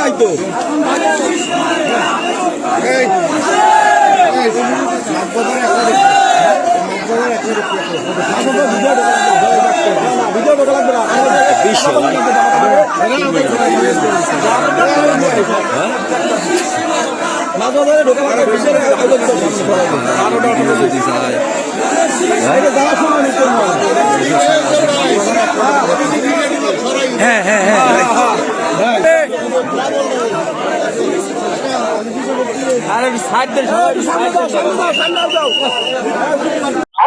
নাই তো হ্যাঁ হ্যাঁ হ্যাঁ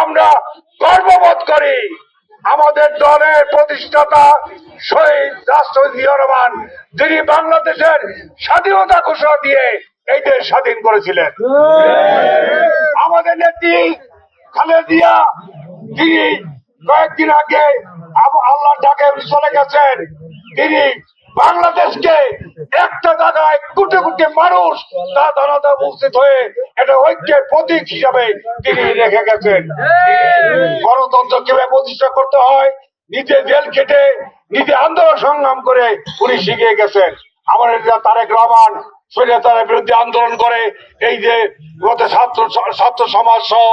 আমরা গর্ববোধ করি আমাদের দলের প্রতিষ্ঠাতা শহীদ রাষ্ট্রপতি জিয়াউর রহমান, যিনি বাংলাদেশের স্বাধীনতা ঘোষণা দিয়ে এই দেশ স্বাধীন করেছিলেন। আমাদের নেত্রী খালেদা জিয়া, যিনি কয়েকদিন আগে আল্লাহর ডাকে চলে গেছেন, তিনি বাংলাদেশকে একটা জায়গায় কোটি কোটি মানুষ তা দানাদা উপস্থিত হয়ে এটা ঐক্যের প্রতীক হিসাবে তিনি রেখে গেছেন। গণতন্ত্র কিভাবে প্রতিষ্ঠা করতে হয় নিজে জেল কেটে নিজে আন্দোলন সংগ্রাম করে উনি শিখিয়ে গেছেন। আমাদের তারেক রহমান স্বৈরাচারের বিরুদ্ধে আন্দোলন করে এই যে গত ছাত্র সমাজ সহ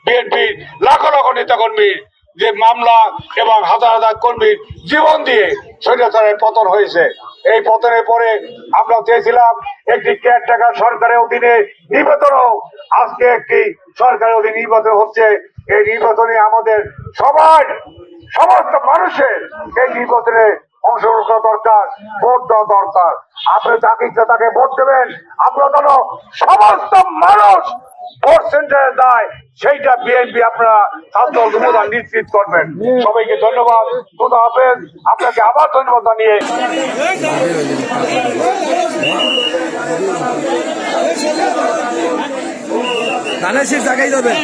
বিএনপির লাখ লাখ নেতাকর্মী যে মামলা এবং হাজার হাজার কর্মীর জীবন দিয়ে স্বৈরাচারের পতন হয়েছে। এই পতনের পরে আমরা চেয়েছিলাম একটি কেয়ারটেকার সরকারের অধীনে নির্বাচন হোক। আজকে একটি সরকারের অধীনে নির্বাচন হচ্ছে। এই নির্বাচনে আমাদের সমস্ত মানুষের এই নির্বাচনে অংশগ্রহণ করা দরকার, ভোট দেওয়া দরকার। আপনি যাকে ইচ্ছা তাকে ভোট দেবেন, আমরা যেন সমস্ত মানুষ ভোট সেন্টারে যায় সেইটা বিএনপি আপনারা ছাত্র অনুমোদন নিশ্চিত করবেন। সবাইকে ধন্যবাদ, খোদা হাফেজ। আপনাকে আবার ধন্যবাদ জানিয়ে জানাই সে জায়গায় যাবেন।